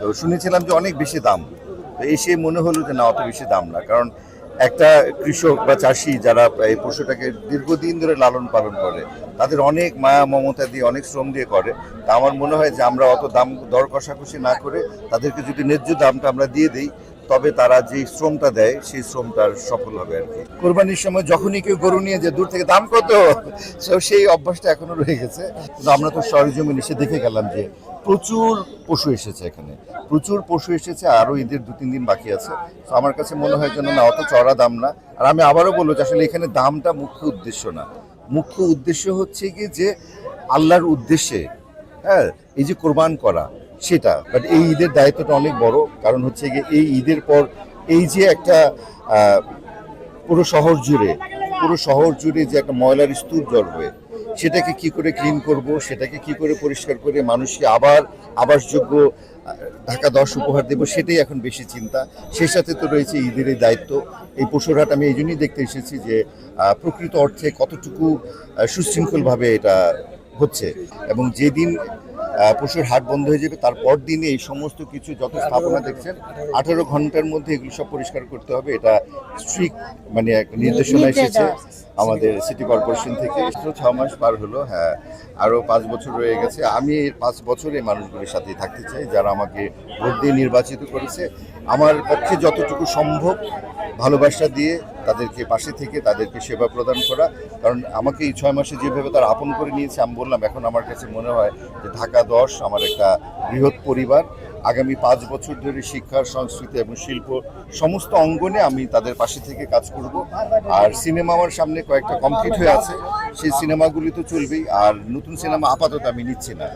তো শুনেছিলাম যে অনেক বেশি দাম। তো এসে মনে হলো যে না, অত বেশি দাম না। কারণ একটা কৃষক বা চাষি যারা এই পশুটাকে দীর্ঘদিন ধরে লালন পালন করে, তাদের অনেক মায়া মমতা দিয়ে অনেক শ্রম দিয়ে করে। তা আমার মনে হয় যে আমরা অত দাম দর কষাকষি না করে তাদেরকে যদি ন্যায্য দামটা আমরা দিয়ে দিই, তবে তারা যে শ্রমটা দেয় সেই শ্রমটার সফল হবে আর কি। কোরবানির সময় যখনই কেউ গরু নিয়ে যে দূর থেকে দাম কত, সেই অভ্যাসটা এখনো রয়ে গেছে। কিন্তু আমরা তো সরেজমিন এসে দেখে গেলাম যে প্রচুর পশু এসেছে এখানে, প্রচুর পশু এসেছে। আরও ঈদের 2-3 দিন বাকি আছে। তো আমার কাছে মনে হয় যেন না, অত চড়া দাম না। আর আমি আবারও বলবো যে আসলে এখানে দামটা মুখ্য উদ্দেশ্য না। মুখ্য উদ্দেশ্য হচ্ছে কি যে আল্লাহর উদ্দেশ্যে, হ্যাঁ, এই যে কোরবান করা সেটা। বাট এই ঈদের দায়িত্বটা অনেক বড়। কারণ হচ্ছে গিয়ে এই ঈদের পর এই যে একটা আহ, পুরো শহর জুড়ে যে একটা ময়লার স্তূপ জড়বে, সেটাকে কি করে ক্লিন করব, সেটাকে কি করে পরিষ্কার করে মানুষকে আবার আবাসযোগ্য ঢাকা 10 উপহার দেব, সেটাই এখন বেশি চিন্তা। সেই সাথে তো রয়েছে ঈদের এই দায়িত্ব। এই পশুরহাট আমি এই জন্যই দেখতে এসেছি যে প্রকৃত অর্থে কতটুকু সুশৃঙ্খলভাবে এটা হচ্ছে। এবং যেদিন পশুর হাট বন্ধ হয়ে যাবে তারপর দিনে এই সমস্ত কিছু যত স্থাপনা দেখছেন 18 ঘন্টার মধ্যে এগুলো সব পরিষ্কার করতে হবে। এটা স্ট্রিক্ট মানে একটা নির্দেশনা এসেছে আমাদের সিটি কর্পোরেশন থেকে। 6 মাস পার হলো, হ্যাঁ, আরও 5 বছর রয়ে গেছে। আমি এই 5 বছর এই মানুষগুলির সাথেই থাকতে চাই যারা আমাকে ভোট দিয়ে নির্বাচিত করেছে। আমার পক্ষে যতটুকু সম্ভব ভালোবাসা দিয়ে তাদেরকে পাশে থেকে তাদেরকে সেবা প্রদান করা। কারণ আমাকে এই 6 মাসে যেভাবে তারা আপন করে নিয়েছে, আমি বললাম এখন আমার কাছে মনে হয় যে ঢাকা 10 আমার একটা বৃহৎ পরিবার। আগামী 5 বছর ধরে শিক্ষা, সংস্কৃতি এবং শিল্প সমস্ত অঙ্গনে আমি তাদের পাশে থেকে কাজ করব। আর সিনেমা আমার সামনে কয়েকটা কমপ্লিট হয়ে আছে, সেই সিনেমাগুলি তো চলবেই। আর নতুন সিনেমা আপাতত আমি নিচ্ছি না।